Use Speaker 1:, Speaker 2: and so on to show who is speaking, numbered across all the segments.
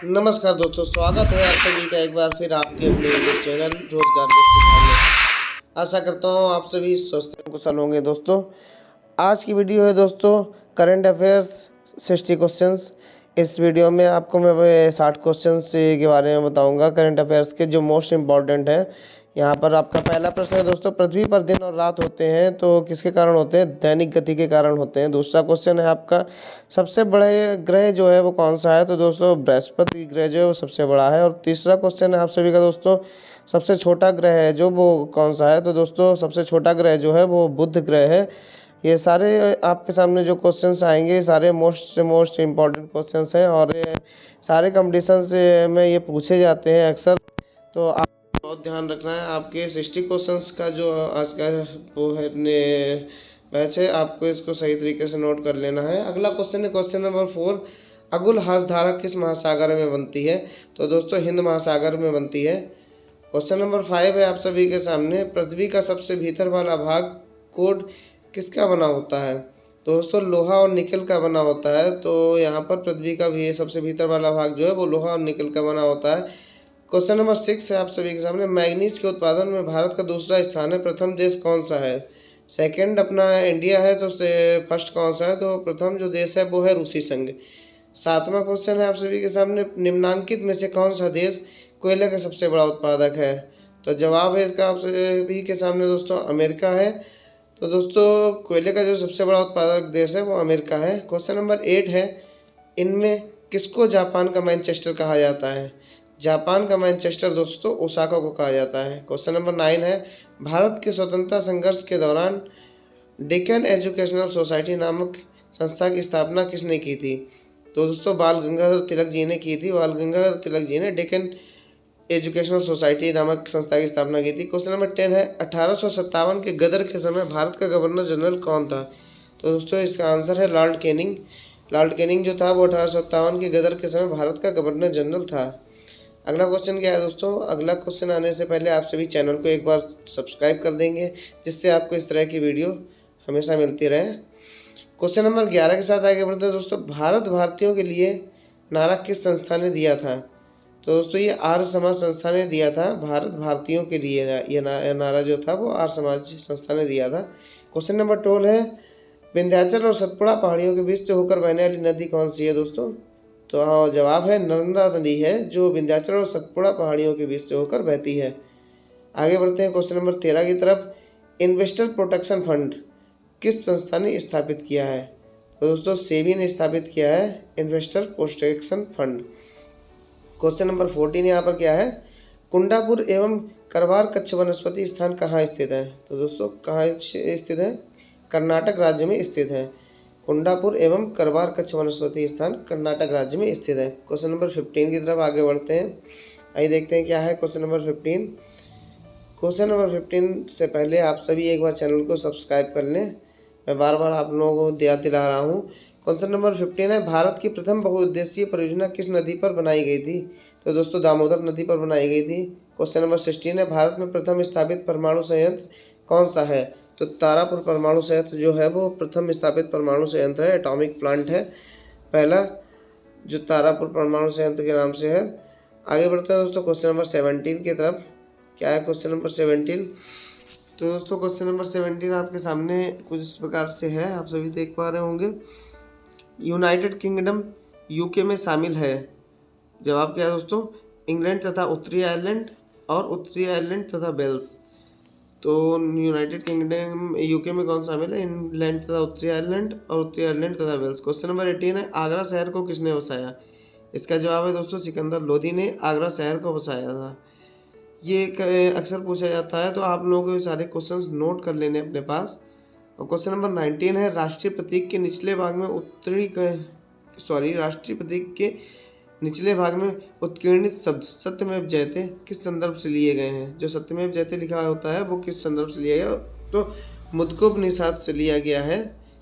Speaker 1: नमस्कार दोस्तों, स्वागत है आप सभी का एक बार फिर आपके अपने यूट्यूब चैनल रोजगार के सिखाने में। आशा करता हूँ आप सभी स्वस्थ और कुशल होंगे। दोस्तों, आज की वीडियो है दोस्तों करंट अफेयर्स 60 क्वेश्चंस। इस वीडियो में आपको मैं 60 क्वेश्चंस के बारे में बताऊंगा, करंट अफेयर्स के जो मोस्ट इम्पॉर्टेंट हैं। यहाँ पर आपका पहला प्रश्न है दोस्तों, पृथ्वी पर दिन और रात होते हैं तो किसके कारण होते हैं? दैनिक गति के कारण होते हैं। दूसरा क्वेश्चन है आपका, सबसे बड़े ग्रह जो है वो कौन सा है? तो दोस्तों बृहस्पति ग्रह जो है वो सबसे बड़ा है। और तीसरा क्वेश्चन है आप सभी का दोस्तों, सबसे छोटा ग्रह है जो वो कौन सा है? तो दोस्तों सबसे छोटा ग्रह जो है वो बुध ग्रह है। ये सारे आपके सामने जो क्वेश्चंस आएंगे सारे मोस्ट इम्पॉर्टेंट क्वेश्चंस हैं और ये सारे कंपटीशंस में ये पूछे जाते हैं अक्सर। तो आप बहुत ध्यान रखना है। आपके 60 क्वेश्चंस का जो आज का वो है बैच है, आपको इसको सही तरीके से नोट कर लेना है। अगला क्वेश्चन है क्वेश्चन नंबर 4, अगुल धारा किस महासागर में बनती है? तो दोस्तों हिंद महासागर में बनती है। क्वेश्चन नंबर 5 है आप सभी के सामने, पृथ्वी का सबसे भीतर वाला भाग कोड किसका बना होता है? तो दोस्तों लोहा और निकल का बना होता है। तो यहाँ पर पृथ्वी का भी सबसे भीतर वाला भाग जो है वो लोहा और निकल का बना होता है। क्वेश्चन नंबर 6 है आप सभी के सामने, मैग्नीज के उत्पादन में भारत का दूसरा स्थान है, प्रथम देश कौन सा है? सेकंड अपना इंडिया है, तो फर्स्ट कौन सा है? तो प्रथम जो देश है वो है रूसी संघ। 7वां क्वेश्चन है आप सभी के सामने, निम्नांकित में से कौन सा देश कोयले का सबसे बड़ा उत्पादक है? तो जवाब है इसका आप सभी के सामने दोस्तों अमेरिका है। तो दोस्तों कोयले का जो सबसे बड़ा उत्पादक देश है वो अमेरिका है। क्वेश्चन नंबर 8 है, इनमें किसको जापान का मैनचेस्टर कहा जाता है? जापान का मैनचेस्टर दोस्तों ओसाका को कहा जाता है। क्वेश्चन नंबर 9 है, भारत के स्वतंत्रता संघर्ष के दौरान डेक्कन एजुकेशनल सोसाइटी नामक संस्था की स्थापना किसने की थी? तो दोस्तों बाल गंगाधर तिलक जी ने की थी। बाल गंगाधर तिलक जी ने डेक्कन एजुकेशनल सोसाइटी नामक संस्था की स्थापना की थी। क्वेश्चन नंबर 10 है, 1857 के गदर के समय भारत का गवर्नर जनरल कौन था? तो दोस्तों इसका आंसर है लॉर्ड कैनिंग। लॉर्ड कैनिंग जो था वो 1857 के गदर के समय भारत का गवर्नर जनरल था। अगला क्वेश्चन क्या है दोस्तों? अगला क्वेश्चन आने से पहले आप सभी चैनल को एक बार सब्सक्राइब कर देंगे, जिससे आपको इस तरह की वीडियो हमेशा मिलती रहे। क्वेश्चन नंबर 11 के साथ आगे बढ़ते हैं दोस्तों, भारत भारतीयों के लिए नारा किस संस्था ने दिया था? तो दोस्तों ये आर्य समाज संस्था ने दिया था। भारत भारतीयों के लिए ये नारा जो था वो आर्य समाज संस्था ने दिया था। क्वेश्चन नंबर 12 है, विंध्याचल और सतपुड़ा पहाड़ियों के बीच से होकर बहने वाली नदी कौन सी है दोस्तों? तो जवाब है नर्मदा नदी है, जो विंध्याचल और सतपुड़ा पहाड़ियों के बीच से होकर बहती है। आगे बढ़ते हैं क्वेश्चन नंबर 13 की तरफ, इन्वेस्टर प्रोटेक्शन फंड किस संस्था ने स्थापित किया है? तो दोस्तों सेबी ने स्थापित किया है investor protection fund. Question number 14 यहाँ पर क्या है, कुंडापुर एवं करवार कच्छ वनस्पति स्थान कहाँ स्थित है? तो दोस्तों कहाँ स्थित है? कर्नाटक राज्य में स्थित है। कुंडापुर एवं करवार कच्छ वनस्पति स्थान कर्नाटक राज्य में स्थित है। क्वेश्चन नंबर 15 की तरफ आगे बढ़ते हैं। आइए देखते हैं क्या है क्वेश्चन नंबर 15। क्वेश्चन नंबर 15 से पहले आप सभी एक बार चैनल को सब्सक्राइब कर लें, मैं बार बार आप लोगों को याद दिला रहा हूँ। क्वेश्चन नंबर 15 है, भारत की प्रथम बहुउद्देशीय परियोजना किस नदी पर बनाई गई थी? तो दोस्तों दामोदर नदी पर बनाई गई थी। क्वेश्चन नंबर 16 है, भारत में प्रथम स्थापित परमाणु संयंत्र कौन सा है? तो तारापुर परमाणु संयंत्र जो है वो प्रथम स्थापित परमाणु संयंत्र है, एटॉमिक प्लांट है पहला, जो तारापुर परमाणु संयंत्र के नाम से है। आगे बढ़ते हैं दोस्तों क्वेश्चन नंबर 17 की तरफ। क्या है क्वेश्चन नंबर 17? तो दोस्तों क्वेश्चन नंबर 17 आपके सामने कुछ इस प्रकार से है, आप सभी देख पा रहे होंगे। यूनाइटेड किंगडम यूके में शामिल है। जवाब क्या है दोस्तों? इंग्लैंड तथा उत्तरी आयरलैंड और उत्तरी आयरलैंड तथा वेल्स। तो यूनाइटेड किंगडम यूके में कौन शामिल है? इंग्लैंड तथा उत्तरी आयरलैंड और उत्तरी आयरलैंड तथा वेल्स। क्वेश्चन नंबर 18 है, आगरा शहर को किसने बसाया? इसका जवाब है दोस्तों सिकंदर लोदी ने आगरा शहर को बसाया था। ये अक्सर पूछा जाता है, तो आप लोगों को सारे क्वेश्चंस नोट कर लेने अपने पास। और क्वेश्चन नंबर 19 है, राष्ट्रीय प्रतीक के निचले भाग में राष्ट्रीय प्रतीक के निचले भाग में उत्कीर्णित शब्द सत्यमेव जयते किस संदर्भ से लिए गए हैं? जो सत्यमेव जयते लिखा होता है वो किस संदर्भ से लिया गया? तो मुद्गोपनिषद से लिया गया है।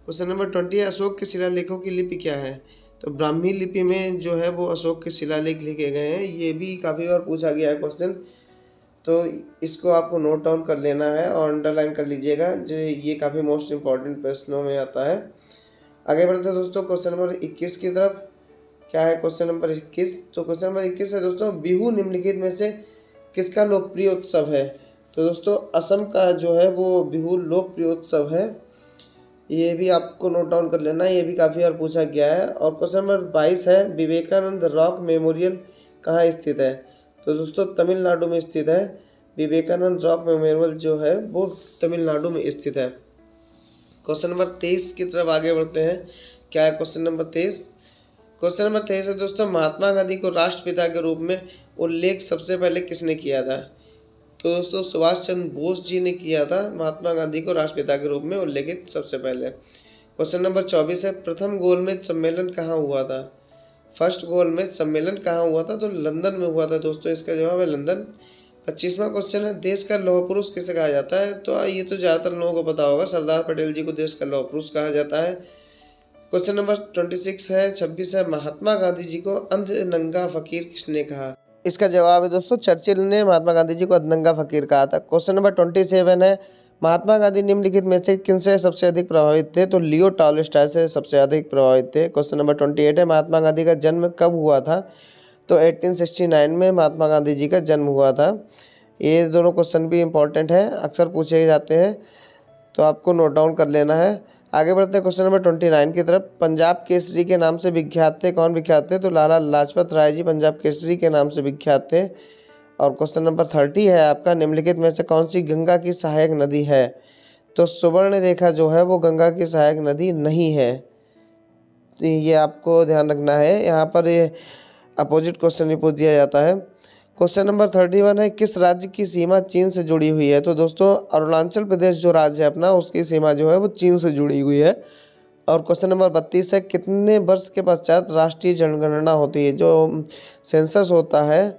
Speaker 1: क्वेश्चन नंबर 20 है, अशोक के शिलालेखों की लिपि क्या है? तो ब्राह्मी लिपि में जो है वो अशोक के शिलालेख लिखे गए हैं। ये भी काफ़ी बार पूछा गया है क्वेश्चन, तो इसको आपको नोट डाउन कर लेना है और अंडरलाइन कर लीजिएगा, जो ये काफ़ी मोस्ट इम्पॉर्टेंट प्रश्नों में आता है। आगे बढ़ते हैं दोस्तों क्वेश्चन नंबर 21 की तरफ। क्या है क्वेश्चन नंबर 21। तो क्वेश्चन नंबर 21 है दोस्तों, बिहू निम्नलिखित में से किसका लोकप्रिय उत्सव है। तो दोस्तों असम का जो है वो बिहू लोकप्रिय उत्सव है, ये भी आपको नोट डाउन कर लेना, ये भी काफ़ी बार पूछा गया है। और क्वेश्चन नंबर 22 है, विवेकानंद रॉक मेमोरियल कहाँ स्थित है। तो दोस्तों तमिलनाडु में स्थित है। विवेकानंद रॉक मेमोरियल जो है वो तमिलनाडु में स्थित है। क्वेश्चन नंबर 23 की तरफ आगे बढ़ते हैं। क्या है क्वेश्चन नंबर 23। क्वेश्चन नंबर 23 है दोस्तों, महात्मा गांधी को राष्ट्रपिता के रूप में उल्लेख सबसे पहले किसने किया था। तो दोस्तों सुभाष चंद्र बोस जी ने किया था महात्मा गांधी को राष्ट्रपिता के रूप में उल्लेखित सबसे पहले। क्वेश्चन नंबर 24 है, प्रथम गोलमेज सम्मेलन कहाँ हुआ था। फर्स्ट गोलमेज सम्मेलन कहाँ हुआ था। तो लंदन में हुआ था दोस्तों, इसका जवाब है लंदन। 25वां क्वेश्चन है, देश का लौह पुरुष किसे कहा जाता है। तो ये तो ज़्यादातर लोगों को पता होगा, सरदार पटेल जी को देश का लौह पुरुष कहा जाता है। क्वेश्चन नंबर 26 है 26 है, महात्मा गांधी जी को अंध नंगा फकीर किसने कहा। इसका जवाब है दोस्तों चर्चिल ने महात्मा गांधी जी को अंधनंगा फकीर कहा था। क्वेश्चन नंबर 27 है, महात्मा गांधी निम्नलिखित में से किनसे सबसे अधिक प्रभावित थे। तो लियो टॉलस्टॉय से सबसे अधिक प्रभावित थे। क्वेश्चन नंबर 28 है, महात्मा गांधी का जन्म कब हुआ था। तो 1869 में महात्मा गांधी जी का जन्म हुआ था। ये दोनों क्वेश्चन भी इंपॉर्टेंट हैं, अक्सर पूछे जाते हैं, तो आपको नोट डाउन कर लेना है। आगे बढ़ते हैं क्वेश्चन नंबर 29 की तरफ। पंजाब केसरी के नाम से विख्यात थे, कौन विख्यात थे। तो लाला लाजपत राय जी पंजाब केसरी के नाम से विख्यात थे। और क्वेश्चन नंबर 30 है आपका, निम्नलिखित में से कौन सी गंगा की सहायक नदी है। तो सुवर्ण रेखा जो है वो गंगा की सहायक नदी नहीं है, तो ये आपको ध्यान रखना है। यहाँ पर ये अपोजिट क्वेश्चन भी पूछ दिया जाता है। क्वेश्चन नंबर 31 है, किस राज्य की सीमा चीन से जुड़ी हुई है। तो दोस्तों अरुणाचल प्रदेश जो राज्य है अपना, उसकी सीमा जो है वो चीन से जुड़ी हुई है। और क्वेश्चन नंबर 32 है, कितने वर्ष के पश्चात राष्ट्रीय जनगणना होती है। जो सेंसस होता है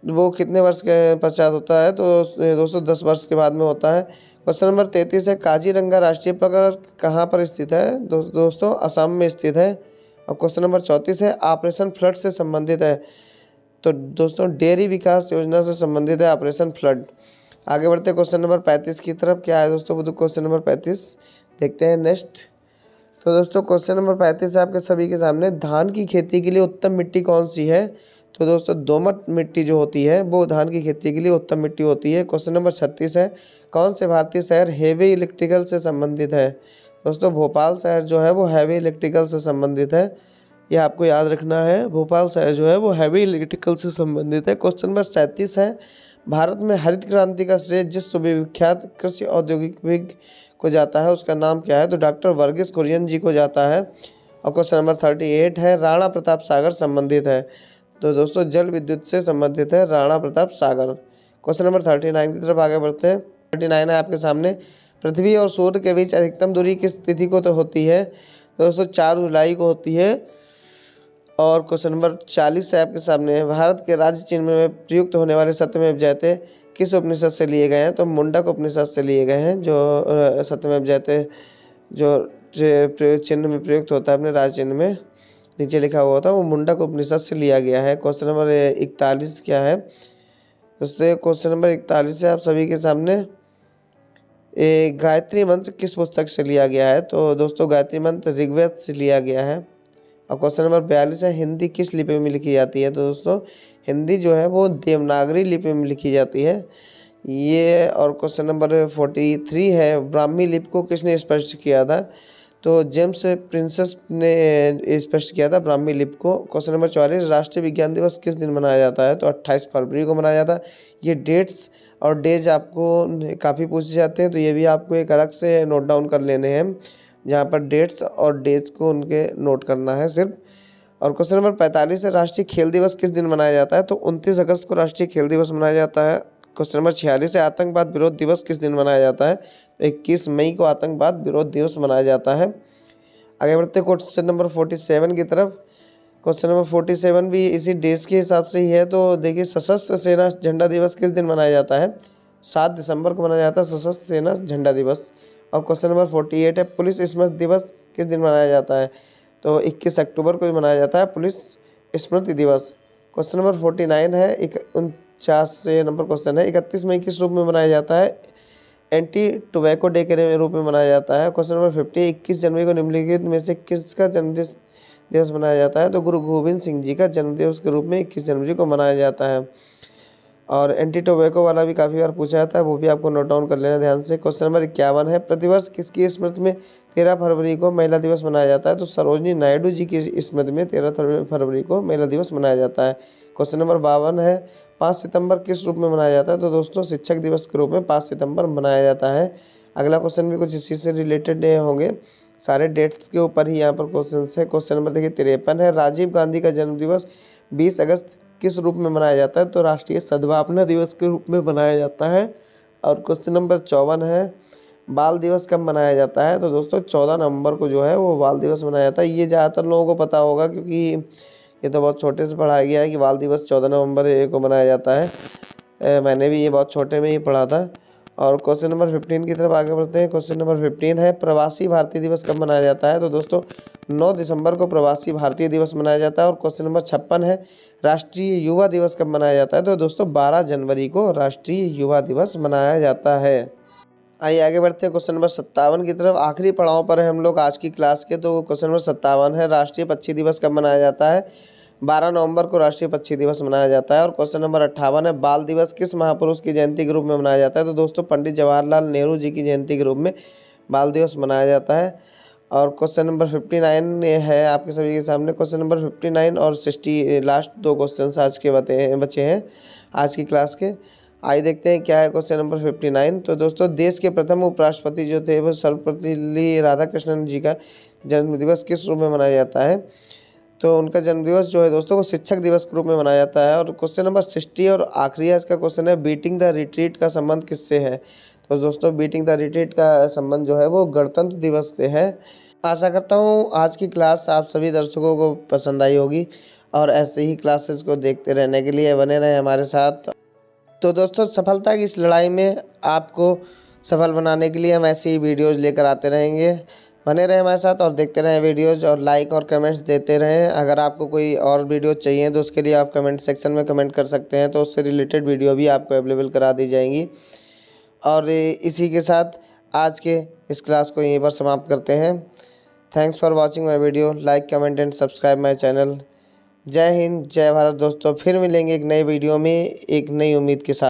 Speaker 1: वो कितने वर्ष के पश्चात होता है। तो दोस्तों 10 वर्ष के बाद में होता है। क्वेश्चन नंबर 33 है, काजीरंगा राष्ट्रीय पार्क कहाँ पर स्थित है। दोस्तों असम में स्थित है। और क्वेश्चन नंबर 34 है, ऑपरेशन फ्लड से संबंधित है। तो दोस्तों डेयरी विकास योजना से संबंधित है ऑपरेशन फ्लड। आगे बढ़ते हैं क्वेश्चन नंबर 35 की तरफ। क्या है दोस्तों वो क्वेश्चन नंबर 35 देखते हैं नेक्स्ट। तो दोस्तों क्वेश्चन नंबर 35 है आपके सभी के सामने, धान की खेती के लिए उत्तम मिट्टी कौन सी है। तो दोस्तों दोमट मिट्टी जो होती है वो धान की खेती के लिए उत्तम मिट्टी होती है। क्वेश्चन नंबर 36 है, कौन से भारतीय शहर हैवी इलेक्ट्रिकल से संबंधित है। दोस्तों भोपाल शहर जो है वो हैवी इलेक्ट्रिकल से संबंधित है, ये आपको याद रखना है। भोपाल शहर जो है वो हैवी इलेक्ट्रिकल से संबंधित है। क्वेश्चन नंबर 37 है, भारत में हरित क्रांति का श्रेय जिस सुविख्यात कृषि औद्योगिक को जाता है उसका नाम क्या है। तो डॉक्टर वर्गीस कुरियन जी को जाता है। और क्वेश्चन नंबर 38 है, राणा प्रताप सागर संबंधित है। तो दोस्तों जल विद्युत से संबंधित है राणा प्रताप सागर। क्वेश्चन नंबर 39 की तरफ आगे बढ़ते हैं। 39 है आपके सामने, पृथ्वी और सूर्य के बीच अधिकतम दूरी किस तिथि को तो होती है। तो दोस्तों 4 जुलाई को होती है। और क्वेश्चन नंबर 40 है आपके सामने, भारत के राज्य चिन्ह में प्रयुक्त होने वाले सत्यमेव जयते किस उपनिषद से लिए गए हैं। तो मुंडक उपनिषद से लिए गए हैं। जो सत्यमेव जयते जो चिन्ह में प्रयुक्त होता है अपने राज्य चिन्ह में, नीचे लिखा हुआ था, वो मुंडक उपनिषद से लिया गया है। क्वेश्चन नंबर 41 क्या है दोस्तों। क्वेश्चन नंबर 41 है आप सभी के सामने, गायत्री मंत्र किस पुस्तक से लिया गया है। तो दोस्तों गायत्री मंत्र ऋग्वेद से लिया गया है। और क्वेश्चन नंबर 42 है, हिंदी किस लिपि में लिखी जाती है। तो दोस्तों हिंदी जो है वो देवनागरी लिपि में लिखी जाती है ये। और क्वेश्चन नंबर 43 है, ब्राह्मी लिपि को किसने स्पष्ट किया था। तो जेम्स प्रिंसेस ने स्पष्ट किया था ब्राह्मी लिपि को। क्वेश्चन नंबर 44, राष्ट्रीय विज्ञान दिवस किस दिन मनाया जाता है। तो 28 फरवरी को मनाया जाता है। ये डेट्स और डेज आपको काफ़ी पूछे जाते हैं, तो ये भी आपको एक अलग से नोट डाउन कर लेने हैं, जहाँ पर डेट्स और डेज को उनके नोट करना है सिर्फ। और क्वेश्चन नंबर 45 है, राष्ट्रीय खेल दिवस किस दिन मनाया जाता है। तो 29 अगस्त को राष्ट्रीय खेल दिवस मनाया जाता है। क्वेश्चन नंबर 46 है, आतंकवाद विरोध दिवस किस दिन मनाया जाता है। 21 मई को आतंकवाद विरोध दिवस मनाया जाता है। आगे बढ़ते हैं क्वेश्चन नंबर 47 की तरफ। क्वेश्चन नंबर 47 भी इसी डेज के हिसाब से ही है। तो देखिए, सशस्त्र सेना झंडा दिवस किस दिन मनाया जाता है। 7 दिसंबर को मनाया जाता है सशस्त्र सेना झंडा दिवस। और क्वेश्चन नंबर 48 है, पुलिस स्मृति दिवस किस दिन मनाया जाता है। तो 21 अक्टूबर को मनाया जाता है पुलिस स्मृति दिवस। क्वेश्चन नंबर 49 है, 49 नंबर क्वेश्चन है, 31 मई किस रूप में मनाया जाता है। एंटी टोबैको डे के रूप में मनाया जाता है। क्वेश्चन नंबर 50, 21 जनवरी को निम्नलिखित में से किसका जन्मदिन दिवस मनाया जाता है? तो गुरु गोविंद सिंह जी का जन्मदिवस के रूप में 21 जनवरी को मनाया जाता है। और एंटी टोबैको वाला भी काफ़ी बार पूछा जाता है, वो भी आपको नोट डाउन कर लेना ध्यान से। क्वेश्चन नंबर 51 है, प्रतिवर्ष किसकी स्मृति में 13 फरवरी को महिला दिवस मनाया जाता है? तो सरोजिनी नायडू जी की स्मृति में 13 फरवरी को महिला दिवस मनाया जाता है। क्वेश्चन नंबर 52 है, 5 सितंबर किस रूप में मनाया जाता है? तो दोस्तों शिक्षक दिवस के रूप में 5 सितंबर मनाया जाता है। अगला क्वेश्चन भी कुछ इसी से रिलेटेड होंगे, सारे डेट्स के ऊपर ही यहाँ पर क्वेश्चन है। क्वेश्चन नंबर देखिए 53 है, राजीव गांधी का जन्म दिवस 20 अगस्त किस रूप में मनाया जाता है? तो राष्ट्रीय सद्भावना दिवस के रूप में मनाया जाता है। और क्वेश्चन नंबर 54 है, बाल दिवस कब मनाया जाता है? तो दोस्तों 14 नवंबर को जो है वो बाल दिवस मनाया जाता है। ये ज़्यादातर लोगों को पता होगा, क्योंकि ये तो बहुत छोटे से पढ़ाया गया है कि बाल दिवस 14 नवंबर को मनाया जाता है। मैंने भी ये बहुत छोटे में ही पढ़ा था। और क्वेश्चन नंबर 15 की तरफ आगे बढ़ते हैं। क्वेश्चन नंबर 15 है, प्रवासी भारतीय दिवस कब मनाया जाता है? तो दोस्तों 9 दिसंबर को प्रवासी भारतीय दिवस मनाया जाता है। और क्वेश्चन नंबर 56 है, राष्ट्रीय युवा दिवस कब मनाया जाता है? तो दोस्तों 12 जनवरी को राष्ट्रीय युवा दिवस मनाया जाता है। आइए आगे बढ़ते हैं क्वेश्चन नंबर 57 की तरफ। आखिरी पड़ाव पर है हम लोग आज की क्लास के। तो क्वेश्चन नंबर 57 है, राष्ट्रीय पक्षी दिवस कब मनाया जाता है? 12 नवंबर को राष्ट्रीय पक्षी दिवस मनाया जाता है। और क्वेश्चन नंबर 58 है, बाल दिवस किस महापुरुष की जयंती के रूप में मनाया जाता है? तो दोस्तों पंडित जवाहरलाल नेहरू जी की जयंती के रूप में बाल दिवस मनाया जाता है। और क्वेश्चन नंबर 59 है आपके सभी के सामने। क्वेश्चन नंबर 59 और 60 लास्ट 2 क्वेश्चन आज के बचे हैं आज की क्लास के। आइए देखते हैं क्या है क्वेश्चन नंबर 59। तो दोस्तों देश के प्रथम उपराष्ट्रपति जो थे वो सर्वपल्ली राधाकृष्णन जी का जन्मदिवस किस रूप में मनाया जाता है? तो उनका जन्मदिवस जो है दोस्तों वो शिक्षक दिवस के रूप में मनाया जाता है। और क्वेश्चन नंबर 60 और आखिरी आज का क्वेश्चन है, बीटिंग द रिट्रीट का संबंध किससे है? तो दोस्तों बीटिंग द रिट्रीट का संबंध जो है वो गणतंत्र दिवस से है। आशा करता हूँ आज की क्लास आप सभी दर्शकों को पसंद आई होगी, और ऐसे ही क्लासेस को देखते रहने के लिए बने रहें हमारे साथ। तो दोस्तों सफलता की इस लड़ाई में आपको सफल बनाने के लिए हम ऐसी ही वीडियोज़ लेकर आते रहेंगे। बने रहें हमारे साथ और देखते रहें वीडियोज़, और लाइक और कमेंट्स देते रहें। अगर आपको कोई और वीडियो चाहिए तो उसके लिए आप कमेंट सेक्शन में कमेंट कर सकते हैं, तो उससे रिलेटेड वीडियो भी आपको अवेलेबल करा दी जाएंगी। और इसी के साथ आज के इस क्लास को यहीं पर समाप्त करते हैं। Thanks for watching my video. Like comment and subscribe my channel. जय हिंद, जय भारत दोस्तों। फिर मिलेंगे एक नए वीडियो में एक नई उम्मीद के साथ।